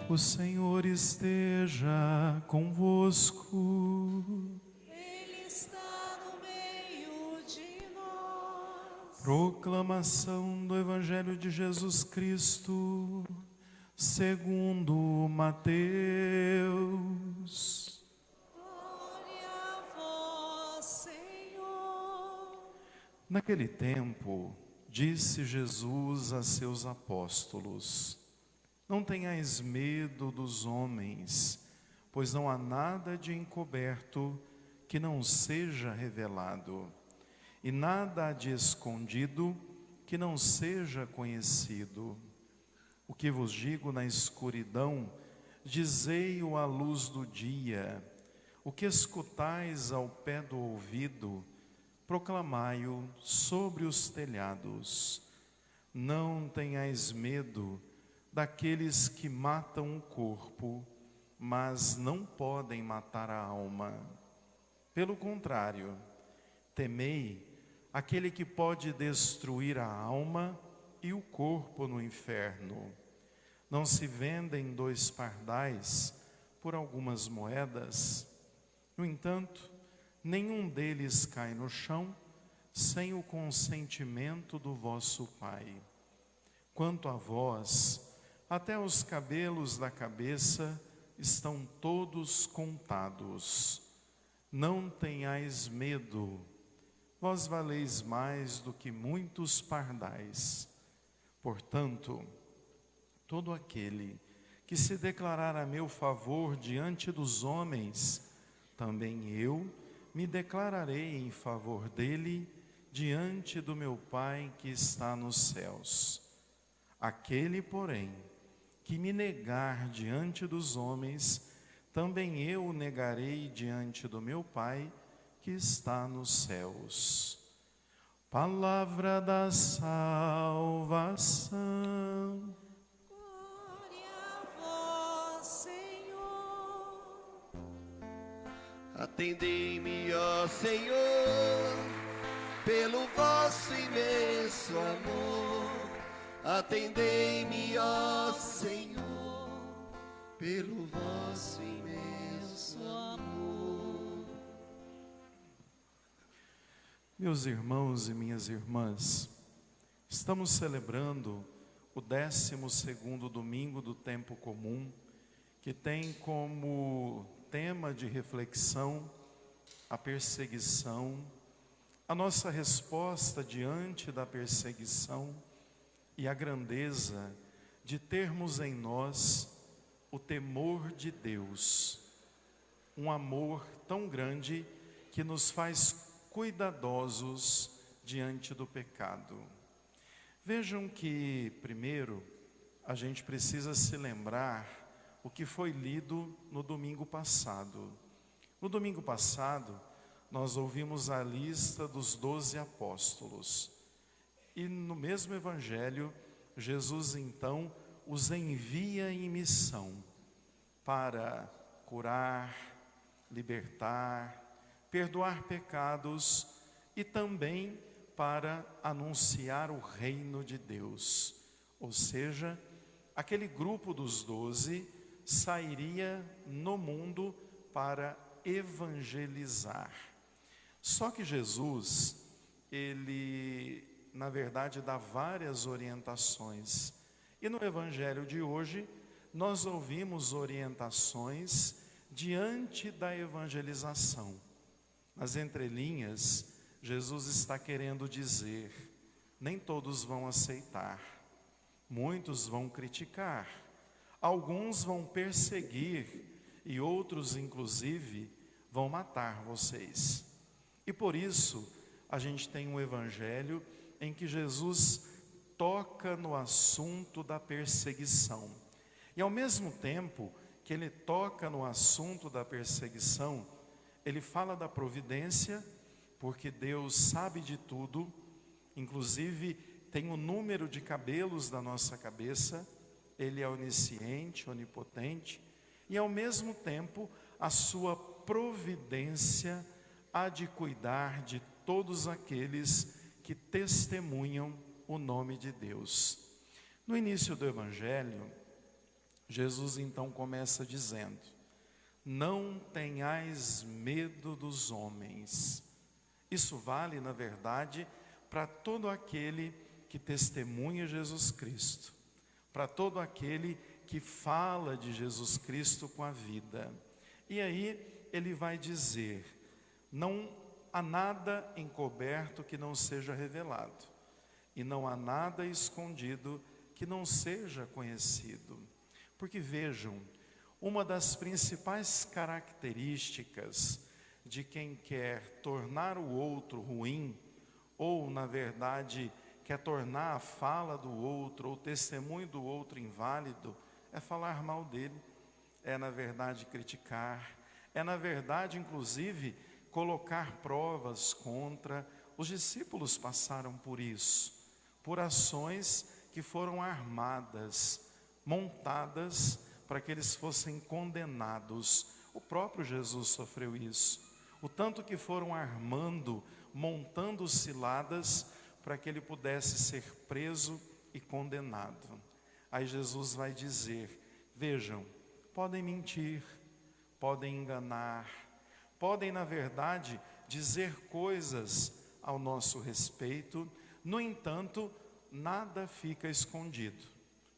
O Senhor esteja convosco. Ele está no meio de nós. Proclamação do Evangelho de Jesus Cristo, segundo Mateus. Glória a vós, Senhor. Naquele tempo, disse Jesus a seus apóstolos: não tenhais medo dos homens, pois não há nada de encoberto que não seja revelado, e nada há de escondido que não seja conhecido. O que vos digo na escuridão, dizei-o à luz do dia. O que escutais ao pé do ouvido, proclamai-o sobre os telhados. Não tenhais medo daqueles que matam o corpo, mas não podem matar a alma. Pelo contrário, temei aquele que pode destruir a alma e o corpo no inferno. Não se vendem 2 pardais por algumas moedas? No entanto, nenhum deles cai no chão sem o consentimento do vosso Pai. Quanto a vós, até os cabelos da cabeça estão todos contados. Não tenhais medo, vós valeis mais do que muitos pardais. Portanto, todo aquele que se declarar a meu favor diante dos homens, também eu me declararei em favor dele diante do meu Pai que está nos céus. Aquele, porém, que me negar diante dos homens, também eu o negarei diante do meu Pai que está nos céus. Palavra da salvação. Glória a vós, Senhor. Atendei-me, ó Senhor, pelo vosso imenso amor. Atendei-me, ó Senhor, pelo vosso imenso amor. Meus irmãos e minhas irmãs, estamos celebrando o 12º domingo do tempo comum, que tem como tema de reflexão a perseguição, a nossa resposta diante da perseguição e a grandeza de termos em nós o temor de Deus, um amor tão grande que nos faz cuidadosos diante do pecado. Vejam que, primeiro, a gente precisa se lembrar o que foi lido no domingo passado. No domingo passado, nós ouvimos a lista dos 12 apóstolos. E no mesmo evangelho, Jesus então os envia em missão para curar, libertar, perdoar pecados e também para anunciar o reino de Deus. Ou seja, aquele grupo dos 12 sairia no mundo para evangelizar. Só que Jesus, ele na verdade dá várias orientações. E no evangelho de hoje, nós ouvimos orientações diante da evangelização. Nas entrelinhas, Jesus está querendo dizer: nem todos vão aceitar, muitos vão criticar, alguns vão perseguir e outros, inclusive, vão matar vocês. E por isso, a gente tem um evangelho em que Jesus toca no assunto da perseguição. E ao mesmo tempo que ele toca no assunto da perseguição, ele fala da providência, porque Deus sabe de tudo, inclusive tem o número de cabelos da nossa cabeça, ele é onisciente, onipotente, e ao mesmo tempo a sua providência há de cuidar de todos aqueles que testemunham o nome de Deus. No início do Evangelho, Jesus então começa dizendo: não tenhais medo dos homens. Isso vale, na verdade, para todo aquele que testemunha Jesus Cristo, para todo aquele que fala de Jesus Cristo com a vida. E aí ele vai dizer: não há nada encoberto que não seja revelado, e não há nada escondido que não seja conhecido. Porque vejam, uma das principais características de quem quer tornar o outro ruim, ou na verdade quer tornar a fala do outro, ou o testemunho do outro inválido, é falar mal dele, é na verdade criticar, é na verdade inclusive colocar provas contra. Os discípulos passaram por isso, por ações que foram armadas, montadas para que eles fossem condenados. O próprio Jesus sofreu isso, o tanto que foram armando, montando ciladas para que ele pudesse ser preso e condenado. Aí Jesus vai dizer: vejam, podem mentir, podem enganar, podem na verdade dizer coisas ao nosso respeito, no entanto, nada fica escondido.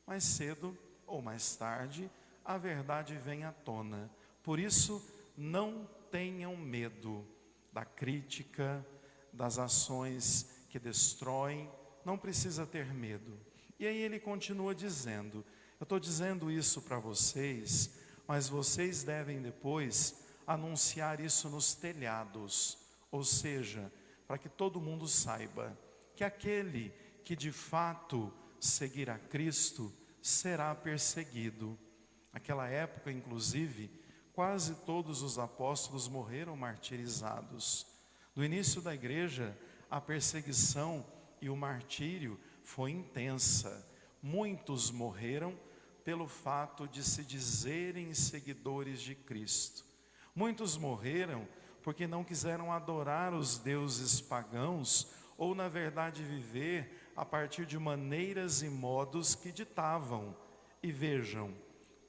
Mais cedo ou mais tarde, a verdade vem à tona. Por isso, não tenham medo da crítica, das ações que destroem, não precisa ter medo. E aí ele continua dizendo: eu estou dizendo isso para vocês, mas vocês devem depois anunciar isso nos telhados, ou seja, para que todo mundo saiba que aquele que de fato seguir a Cristo será perseguido. Naquela época, inclusive, quase todos os apóstolos morreram martirizados. No início da igreja, a perseguição e o martírio foi intensa. Muitos morreram pelo fato de se dizerem seguidores de Cristo. Muitos morreram porque não quiseram adorar os deuses pagãos, ou na verdade viver a partir de maneiras e modos que ditavam. E vejam,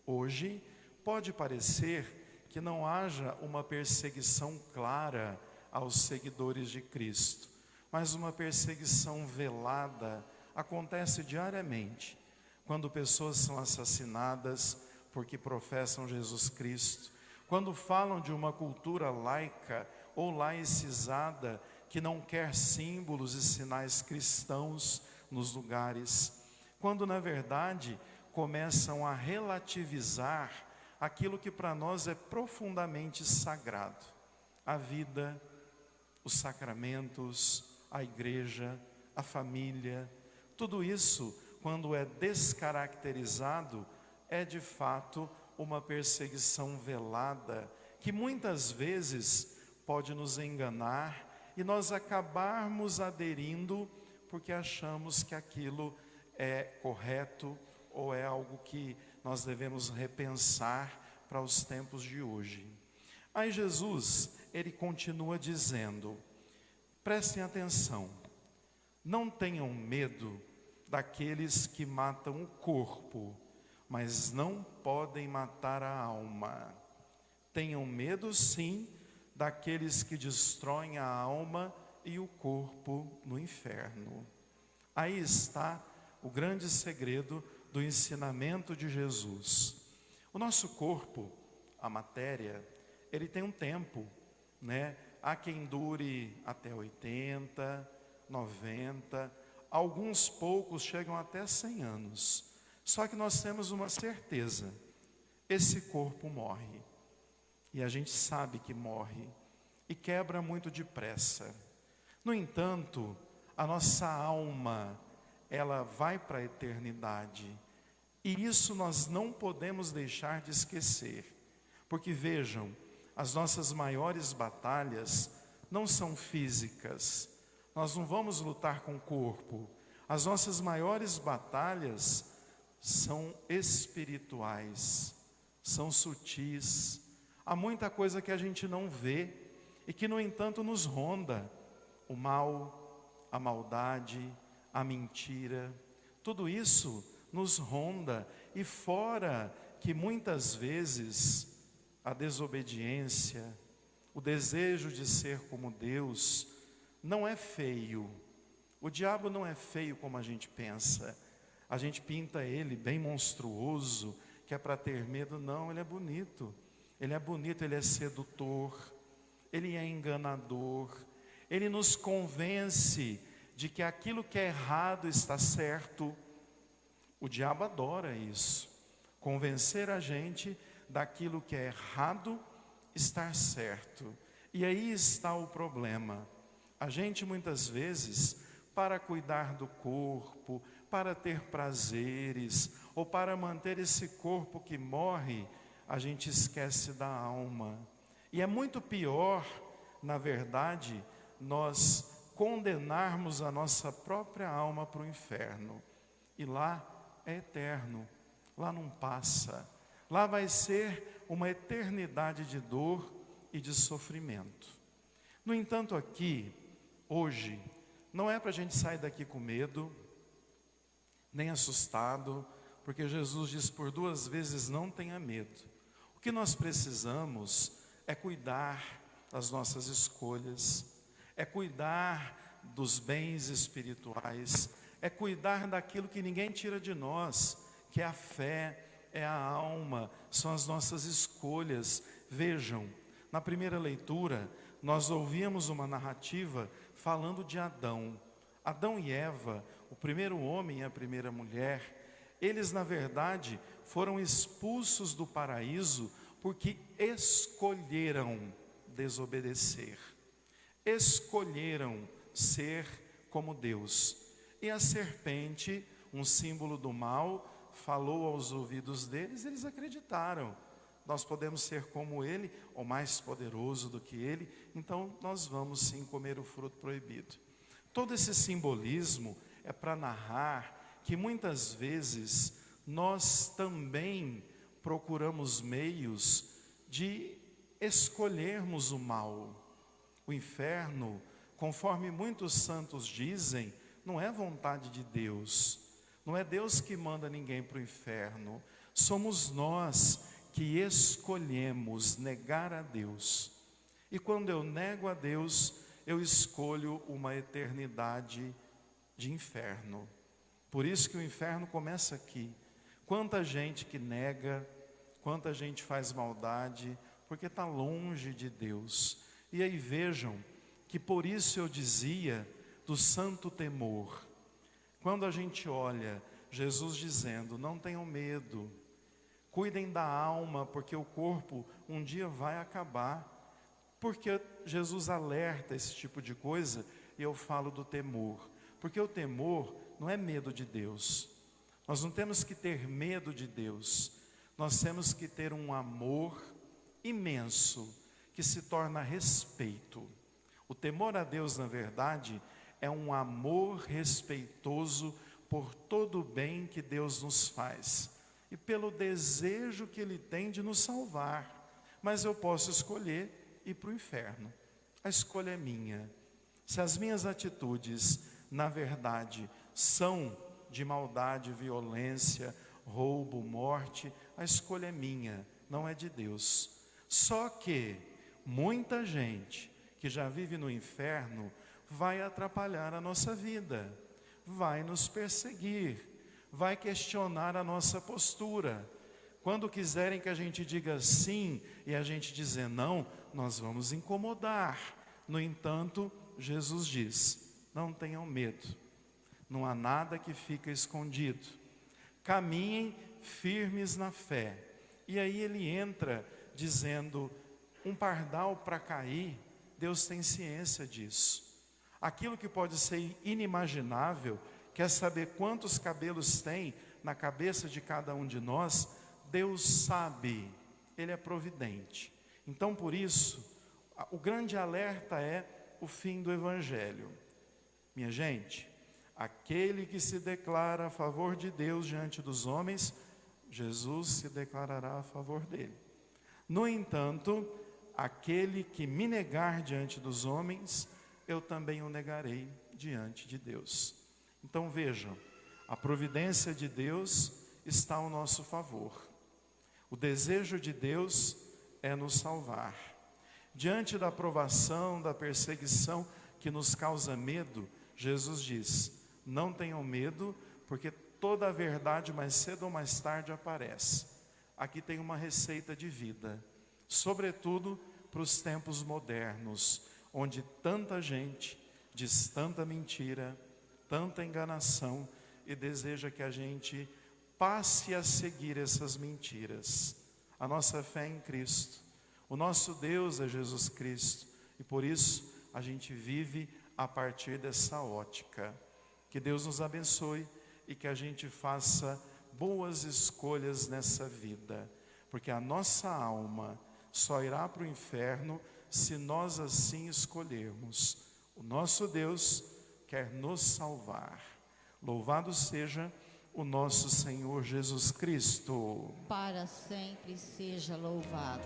hoje pode parecer que não haja uma perseguição clara aos seguidores de Cristo, mas uma perseguição velada acontece diariamente, quando pessoas são assassinadas porque professam Jesus Cristo, quando falam de uma cultura laica ou laicizada que não quer símbolos e sinais cristãos nos lugares, quando na verdade começam a relativizar aquilo que para nós é profundamente sagrado: a vida, os sacramentos, a igreja, a família. Tudo isso, quando é descaracterizado, é de fato uma perseguição velada, que muitas vezes pode nos enganar e nós acabarmos aderindo porque achamos que aquilo é correto ou é algo que nós devemos repensar para os tempos de hoje. Aí Jesus, ele continua dizendo: prestem atenção, não tenham medo daqueles que matam o corpo, mas não podem matar a alma. Tenham medo sim daqueles que destroem a alma e o corpo no inferno. Aí está o grande segredo do ensinamento de Jesus. O nosso corpo, a matéria, ele tem um tempo, né? Há quem dure até 80, 90, alguns poucos chegam até 100 anos. Só que nós temos uma certeza: esse corpo morre. E a gente sabe que morre e quebra muito depressa. No entanto, a nossa alma, ela vai para a eternidade. E isso nós não podemos deixar de esquecer. Porque vejam, as nossas maiores batalhas não são físicas. Nós não vamos lutar com o corpo. As nossas maiores batalhas são espirituais, são sutis. Há muita coisa que a gente não vê e que, no entanto, nos ronda: o mal, a maldade, a mentira. Tudo isso nos ronda, e fora que muitas vezes a desobediência, o desejo de ser como Deus, não é feio. O diabo não é feio como a gente pensa. A gente pinta ele bem monstruoso, que é para ter medo. Não, ele é bonito. Ele é bonito, ele é sedutor, ele é enganador. Ele nos convence de que aquilo que é errado está certo. O diabo adora isso, convencer a gente daquilo que é errado estar certo. E aí está o problema. A gente muitas vezes, para cuidar do corpo, para ter prazeres, ou para manter esse corpo que morre, a gente esquece da alma. E é muito pior, na verdade, nós condenarmos a nossa própria alma para o inferno. E lá é eterno, lá não passa. Lá vai ser uma eternidade de dor e de sofrimento. No entanto, aqui, hoje, não é para a gente sair daqui com medo, nem assustado, porque Jesus diz por 2 vezes: não tenha medo. O que nós precisamos é cuidar das nossas escolhas, é cuidar dos bens espirituais, é cuidar daquilo que ninguém tira de nós, que é a fé, é a alma, são as nossas escolhas. Vejam, na primeira leitura, nós ouvimos uma narrativa falando de Adão. Adão e Eva, o primeiro homem e a primeira mulher, eles na verdade foram expulsos do paraíso porque escolheram desobedecer, escolheram ser como Deus. E a serpente, um símbolo do mal, falou aos ouvidos deles, eles acreditaram. Nós podemos ser como ele, ou mais poderoso do que ele, então nós vamos sim comer o fruto proibido. Todo esse simbolismo é para narrar que muitas vezes nós também procuramos meios de escolhermos o mal. O inferno, conforme muitos santos dizem, não é vontade de Deus. Não é Deus que manda ninguém para o inferno. Somos nós que escolhemos negar a Deus. E quando eu nego a Deus, eu escolho uma eternidade de inferno. Por isso que o inferno começa aqui. Quanta gente que nega, quanta gente faz maldade, porque está longe de Deus. E aí vejam que por isso eu dizia do santo temor. Quando a gente olha Jesus dizendo: não tenham medo, cuidem da alma, porque o corpo um dia vai acabar. Porque Jesus alerta esse tipo de coisa, e eu falo do temor. Porque o temor não é medo de Deus. Nós não temos que ter medo de Deus. Nós temos que ter um amor imenso, que se torna respeito. O temor a Deus, na verdade, é um amor respeitoso por todo o bem que Deus nos faz e pelo desejo que Ele tem de nos salvar. Mas eu posso escolher ir para o inferno. A escolha é minha. Se as minhas atitudes, na verdade, são de maldade, violência, roubo, morte, a escolha é minha, não é de Deus. Só que muita gente que já vive no inferno vai atrapalhar a nossa vida, vai nos perseguir, vai questionar a nossa postura. Quando quiserem que a gente diga sim e a gente dizer não, nós vamos incomodar. No entanto, Jesus diz: não tenham medo, não há nada que fica escondido, caminhem firmes na fé. E aí ele entra dizendo: um pardal para cair, Deus tem ciência disso. Aquilo que pode ser inimaginável, quer saber quantos cabelos tem na cabeça de cada um de nós, Deus sabe, Ele é providente. Então por isso, o grande alerta é o fim do Evangelho. Minha gente, aquele que se declara a favor de Deus diante dos homens, Jesus se declarará a favor dele. No entanto, aquele que me negar diante dos homens, eu também o negarei diante de Deus. Então vejam, a providência de Deus está ao nosso favor. O desejo de Deus é nos salvar. Diante da provação, da perseguição que nos causa medo, Jesus diz: não tenham medo, porque toda a verdade mais cedo ou mais tarde aparece. Aqui tem uma receita de vida, sobretudo para os tempos modernos, onde tanta gente diz tanta mentira, tanta enganação e deseja que a gente passe a seguir essas mentiras. A nossa fé é em Cristo, o nosso Deus é Jesus Cristo, e por isso a gente vive a partir dessa ótica. Que Deus nos abençoe e que a gente faça boas escolhas nessa vida, porque a nossa alma só irá para o inferno se nós assim escolhermos. O nosso Deus quer nos salvar. Louvado seja o nosso Senhor Jesus Cristo. Para sempre seja louvado.